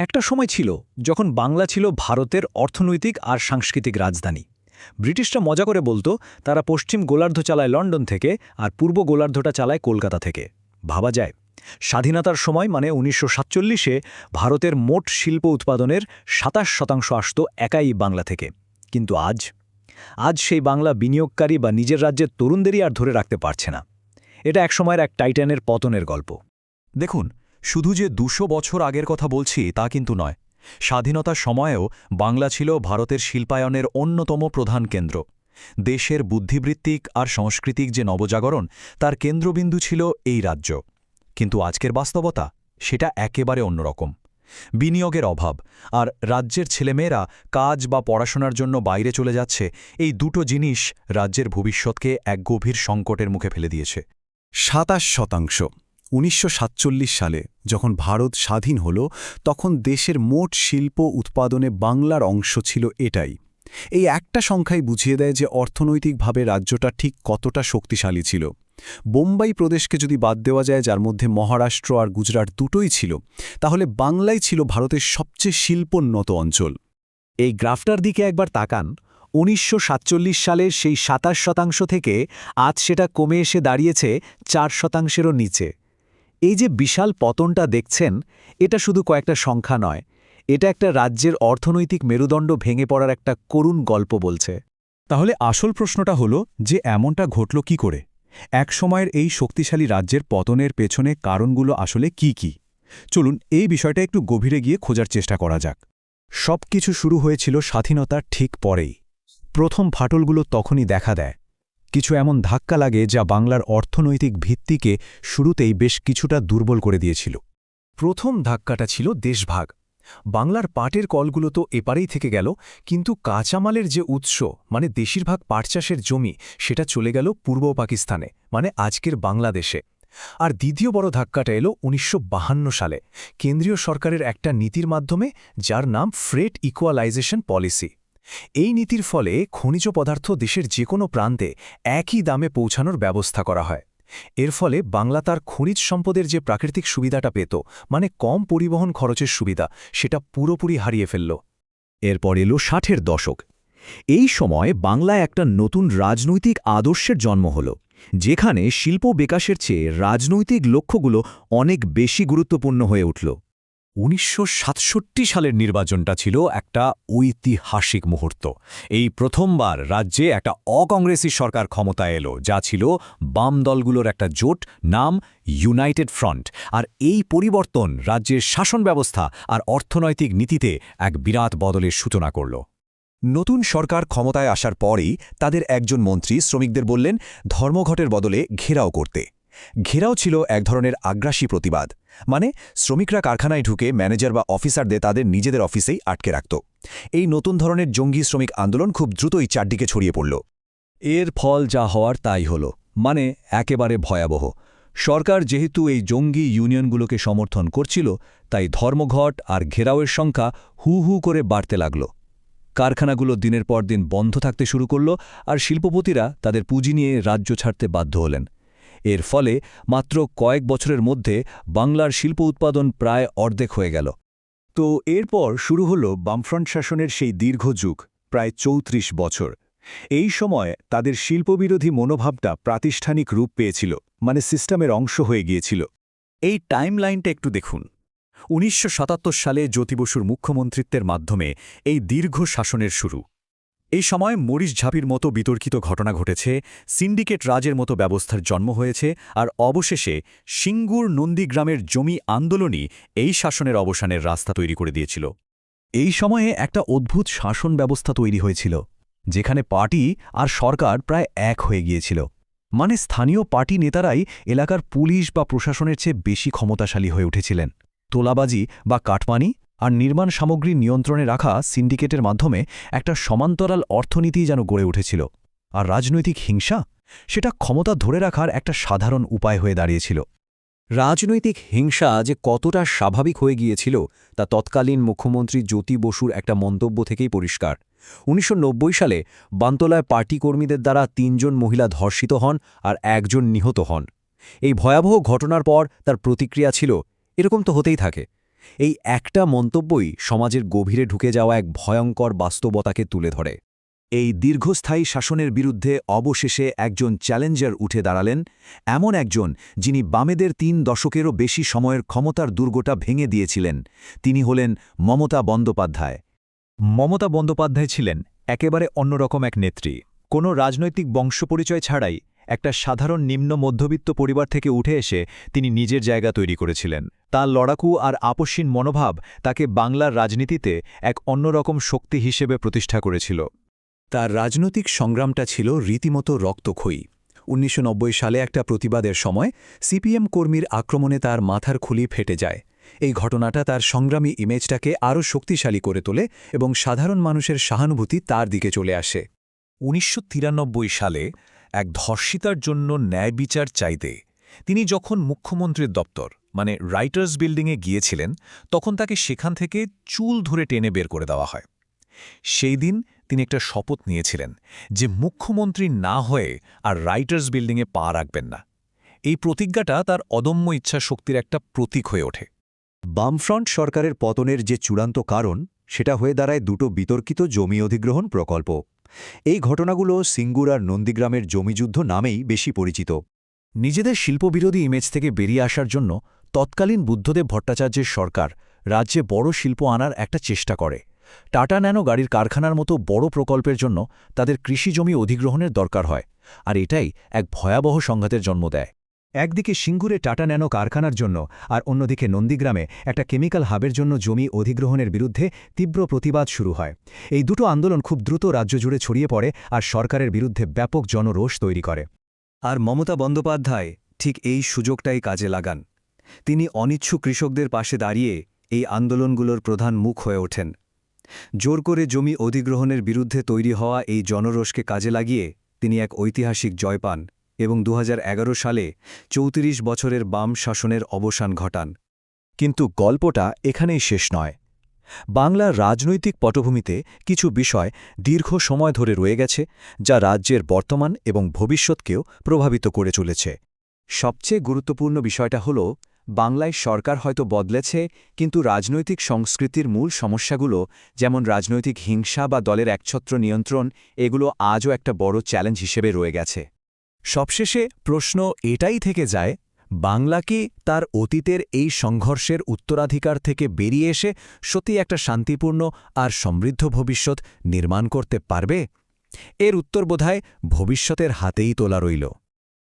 একটা সময় ছিল যখন বাংলা ছিল ভারতের অর্থনৈতিক আর সাংস্কৃতিক রাজধানী। ব্রিটিশরা মজা করে বলতো তারা পশ্চিম গোলার্ধ চালায় লন্ডন থেকে আর পূর্ব গোলার্ধটা চালায় কলকাতা থেকে। ভাবা যায়, স্বাধীনতার সময় মানে ১৯৪৭-এ ভারতের মোট শিল্প উৎপাদনের ২৭% আসত একাই বাংলা থেকে। কিন্তু আজ সেই বাংলা বিনিয়োগকারী বা নিজের রাজ্যের তরুণদেরই আর ধরে রাখতে পারছে না। এটা একসময়ের এক টাইটানের পতনের গল্প। দেখুন, শুধু যে ২০০ বছর আগের কথা বলছি তা কিন্তু নয়। স্বাধীনতার সময়েও বাংলা ছিল ভারতের শিল্পায়নের অন্যতম প্রধান কেন্দ্র। দেশের বুদ্ধিবৃত্তিক আর সাংস্কৃতিক যে নবজাগরণ, তার কেন্দ্রবিন্দু ছিল এই রাজ্য। কিন্তু আজকের বাস্তবতা সেটা একেবারে অন্যরকম। বিনিয়োগের অভাব আর রাজ্যের ছেলেমেয়েরা কাজ বা পড়াশোনার জন্য বাইরে চলে যাচ্ছে, এই দুটো জিনিস রাজ্যের ভবিষ্যৎকে এক গভীর সংকটের মুখে ফেলে দিয়েছে। ২৭%। ১৯৪৭ সালে যখন ভারত স্বাধীন হল, তখন দেশের মোট শিল্প উৎপাদনে বাংলার অংশ ছিল এটাই। এই একটা সংখ্যাই বুঝিয়ে দেয় যে অর্থনৈতিকভাবে রাজ্যটা ঠিক কতটা শক্তিশালী ছিল। বোম্বাই প্রদেশকে যদি বাদ দেওয়া যায়, যার মধ্যে মহারাষ্ট্র আর গুজরাট দুটোই ছিল, তাহলে বাংলাই ছিল ভারতের সবচেয়ে শিল্পোন্নত অঞ্চল। এই গ্রাফটার দিকে একবার তাকান। ১৯৪৭ সালের সেই ২৭% থেকে আজ সেটা কমে এসে দাঁড়িয়েছে ৪%-এরও নিচে। এই যে বিশাল পতনটা দেখছেন, এটা শুধু কয়েকটা সংখ্যা নয়, এটা একটা রাজ্যের অর্থনৈতিক মেরুদণ্ড ভেঙে পড়ার একটা করুণ গল্প বলছে। তাহলে আসল প্রশ্নটা হলো যে এমনটা ঘটল কি করে? একসময়ের এই শক্তিশালী রাজ্যের পতনের পেছনে কারণগুলো আসলে কি? চলুন এই বিষয়টা একটু গভীরে গিয়ে খোঁজার চেষ্টা করা যাক। সবকিছু শুরু হয়েছিল স্বাধীনতার ঠিক পরেই। প্রথম ফাটলগুলো তখনই দেখা দেয়। কিছু এমন ধাক্কা লাগে যা বাংলার অর্থনৈতিক ভিত্তিকে শুরুতেই বেশ কিছুটা দুর্বল করে দিয়েছিল। প্রথম ধাক্কাটা ছিল দেশভাগ। বাংলার পাটের কলগুলো তো এপারেই থেকে গেল, কিন্তু কাঁচামালের যে উৎস মানে বেশিরভাগ পাট চাষের জমি, সেটা চলে গেল পূর্ব পাকিস্তানে, মানে আজকের বাংলাদেশে। আর দ্বিতীয় বড় ধাক্কাটা এলো ১৯৫২ সালে কেন্দ্রীয় সরকারের একটা নীতির মাধ্যমে, যার নাম ফ্রেট ইকুয়ালাইজেশন পলিসি। এই নীতির ফলে খনিজ পদার্থ দেশের যে কোনো প্রান্তে একই দামে পৌঁছানোর ব্যবস্থা করা হয়। এর ফলে বাংলা তার খনিজ সম্পদের যে প্রাকৃতিক সুবিধাটা পেত, মানে কম পরিবহন খরচের সুবিধা, সেটা পুরোপুরি হারিয়ে ফেলল। এরপর এলো ৬০-এর দশক। এই সময় বাংলায় একটা নতুন রাজনৈতিক আদর্শের জন্ম হল, যেখানে শিল্প বিকাশের চেয়ে রাজনৈতিক লক্ষ্যগুলো অনেক বেশি গুরুত্বপূর্ণ হয়ে উঠল। ১৯৬৭ সালের নির্বাচনটা ছিল একটা ঐতিহাসিক মুহূর্ত। এই প্রথমবার রাজ্যে একটা অকংগ্রেসি সরকার ক্ষমতায় এলো, যা ছিল বাম দলগুলোর একটা জোট, নাম ইউনাইটেড ফ্রন্ট। আর এই পরিবর্তন রাজ্যের শাসন ব্যবস্থা আর অর্থনৈতিক নীতিতে এক বিরাট বদলের সূচনা করল। নতুন সরকার ক্ষমতায় আসার পরেই তাদের একজন মন্ত্রী শ্রমিকদের বললেন ধর্মঘটের বদলে ঘেরাও করতে। ঘেরাও ছিল এক ধরনের আগ্রাসী প্রতিবাদ, মানে শ্রমিকরা কারখানায় ঢুকে ম্যানেজার বা অফিসারদের তাদের নিজেদের অফিসেই আটকে রাখত। এই নতুন ধরনের জঙ্গি শ্রমিক আন্দোলন খুব দ্রুতই চারদিকে ছড়িয়ে পড়ল। এর ফল যা হওয়ার তাই হল, মানে একেবারে ভয়াবহ। সরকার যেহেতু এই জঙ্গি ইউনিয়নগুলোকে সমর্থন করছিল, তাই ধর্মঘট আর ঘেরাওয়ের সংখ্যা হু হু করে বাড়তে লাগল। কারখানাগুলো দিনের পর দিন বন্ধ থাকতে শুরু করল, আর শিল্পপতিরা তাদের পুঁজি নিয়ে রাজ্য ছাড়তে বাধ্য হলেন। এর ফলে মাত্র কয়েক বছরের মধ্যে বাংলার শিল্প উৎপাদন প্রায় অর্ধেক হয়ে গেল। তো এরপর শুরু হল বামফ্রন্ট শাসনের সেই দীর্ঘ যুগ, প্রায় ৩৪ বছর। এই সময় তাদের শিল্পবিরোধী মনোভাবটা প্রাতিষ্ঠানিক রূপ পেয়েছিল, মানে সিস্টেমের অংশ হয়ে গিয়েছিল। এই টাইমলাইনটা একটু দেখুন। ১৯৭৭ সালে জ্যোতি বসুর মুখ্যমন্ত্রিত্বের মাধ্যমে এই দীর্ঘ শাসনের শুরু। এই সময় মরিচ ঝাঁপির মতো বিতর্কিত ঘটনা ঘটেছে, সিন্ডিকেট রাজের মতো ব্যবস্থার জন্ম হয়েছে, আর অবশেষে সিঙ্গুর নন্দীগ্রামের জমি আন্দোলনই এই শাসনের অবসানের রাস্তা তৈরি করে দিয়েছিল। এই সময়ে একটা অদ্ভুত শাসন ব্যবস্থা তৈরি হয়েছিল, যেখানে পার্টি আর সরকার প্রায় এক হয়ে গিয়েছিল। মানে স্থানীয় পার্টি নেতারাই এলাকার পুলিশ বা প্রশাসনের চেয়ে বেশি ক্ষমতাশালী হয়ে উঠেছিলেন। তোলাবাজি বা কাটমানি আর নির্মাণ সামগ্রী নিয়ন্ত্রণে রাখা সিন্ডিকেটের মাধ্যমে একটা সমান্তরাল অর্থনীতি যেন গড়ে উঠেছিল। আর রাজনৈতিক হিংসা, সেটা ক্ষমতা ধরে রাখার একটা সাধারণ উপায় হয়ে দাঁড়িয়েছিল। রাজনৈতিক হিংসা যে কতটা স্বাভাবিক হয়ে গিয়েছিল তা তৎকালীন মুখ্যমন্ত্রী জ্যোতি বসুর একটা মন্তব্য থেকেই পরিষ্কার। ১৯৯০ সালে বান্তলায় পার্টি কর্মীদের দ্বারা ৩ জন মহিলা ধর্ষিত হন আর ১ জন নিহত হন। এই ভয়াবহ ঘটনার পর তার প্রতিক্রিয়া ছিল, এরকম তো হতেই থাকে। এই একটা মন্তব্যই সমাজের গভীরে ঢুকে যাওয়া এক ভয়ঙ্কর বাস্তবতাকে তুলে ধরে। এই দীর্ঘস্থায়ী শাসনের বিরুদ্ধে অবশেষে একজন চ্যালেঞ্জার উঠে দাঁড়ালেন, এমন একজন যিনি বামেদের ৩ দশকেরও বেশি সময়ের ক্ষমতার দুর্গটা ভেঙে দিয়েছিলেন। তিনি হলেন মমতা বন্দ্যোপাধ্যায়। মমতা বন্দ্যোপাধ্যায় ছিলেন একেবারে অন্যরকম এক নেত্রী। কোনো রাজনৈতিক বংশপরিচয় ছাড়াই একটা সাধারণ নিম্ন মধ্যবিত্ত পরিবার থেকে উঠে এসে তিনি নিজের জায়গা তৈরি করেছিলেন। তাঁর লড়াকু আর আপসীন মনোভাব তাকে বাংলার রাজনীতিতে এক অন্যরকম শক্তি হিসেবে প্রতিষ্ঠা করেছিল। তার রাজনৈতিক সংগ্রামটা ছিল রীতিমতো রক্তক্ষয়ী। ১৯৯০ সালে একটা প্রতিবাদের সময় সিপিএম কর্মীর আক্রমণে তার মাথার খুলি ফেটে যায়। এই ঘটনাটা তার সংগ্রামী ইমেজটাকে আরও শক্তিশালী করে তোলে এবং সাধারণ মানুষের সহানুভূতি তার দিকে চলে আসে। ১৯৯৩ সালে এক ধর্ষিতার জন্য ন্যায় বিচার চাইতে তিনি যখন মুখ্যমন্ত্রীর দপ্তর মানে রাইটার্স বিল্ডিংয়ে গিয়েছিলেন, তখন তাকে সেখান থেকে চুল ধরে টেনে বের করে দেওয়া হয়। সেই দিন তিনি একটা শপথ নিয়েছিলেন যে মুখ্যমন্ত্রী না হয়ে আর রাইটার্স বিল্ডিংয়ে পা রাখবেন না। এই প্রতিজ্ঞাটা তার অদম্য ইচ্ছা শক্তির একটা প্রতীক হয়ে ওঠে। বামফ্রন্ট সরকারের পতনের যে চূড়ান্ত কারণ, সেটা হয়ে দাঁড়ায় দুটো বিতর্কিত জমি অধিগ্রহণ প্রকল্প। এই ঘটনাগুলো সিঙ্গুর আর নন্দীগ্রামের জমিযুদ্ধ নামেই বেশি পরিচিত। নিজেদের শিল্পবিরোধী ইমেজ থেকে বেরিয়ে আসার জন্য তৎকালীন বুদ্ধদেব ভট্টাচার্যের সরকার রাজ্যে বড় শিল্প আনার একটা চেষ্টা করে। টাটা ন্যানো গাড়ির কারখানার মতো বড় প্রকল্পের জন্য তাদের কৃষি জমি অধিগ্রহণের দরকার হয়, আর এটাই এক ভয়াবহ সংঘাতের জন্ম দেয়। একদিকে সিঙ্গুরে টাটা ন্যানো কারখানার জন্য আর অন্যদিকে নন্দীগ্রামে একটা কেমিক্যাল হাবের জন্য জমি অধিগ্রহণের বিরুদ্ধে তীব্র প্রতিবাদ শুরু হয়। এই দুটো আন্দোলন খুব দ্রুত রাজ্য জুড়ে ছড়িয়ে পড়ে আর সরকারের বিরুদ্ধে ব্যাপক জনরোষ তৈরি করে। আর মমতা বন্দ্যোপাধ্যায় ঠিক এই সুযোগটাই কাজে লাগান। তিনি অনিচ্ছুক কৃষকদের পাশে দাঁড়িয়ে এই আন্দোলনগুলোর প্রধান মুখ হয়ে ওঠেন। জোর করে জমি অধিগ্রহণের বিরুদ্ধে তৈরি হওয়া এই জনরোষকে কাজে লাগিয়ে তিনি এক ঐতিহাসিক জয় পান এবং ২০১১ সালে ৩৪ বছরের বাম শাসনের অবসান ঘটান। কিন্তু গল্পটা এখানেই শেষ নয়। বাংলার রাজনৈতিক পটভূমিতে কিছু বিষয় দীর্ঘ সময় ধরে রয়ে গেছে, যা রাজ্যের বর্তমান এবং ভবিষ্যৎকেও প্রভাবিত করে চলেছে। সবচেয়ে গুরুত্বপূর্ণ বিষয়টা হল, বাংলায় সরকার হয়তো বদলেছে, কিন্তু রাজনৈতিক সংস্কৃতির মূল সমস্যাগুলো, যেমন রাজনৈতিক হিংসা বা দলের একছত্র নিয়ন্ত্রণ, এগুলো আজও একটা বড় চ্যালেঞ্জ হিসেবে রয়ে গেছে। সবশেষে প্রশ্ন এটাই থেকে যায়, বাংলা কি তার অতীতের এই সংঘর্ষের উত্তরাধিকার থেকে বেরিয়ে এসে সত্যি একটা শান্তিপূর্ণ আর সমৃদ্ধ ভবিষ্যৎ নির্মাণ করতে পারবে? এর উত্তর বোধহয় ভবিষ্যতের হাতেই তোলা রইল।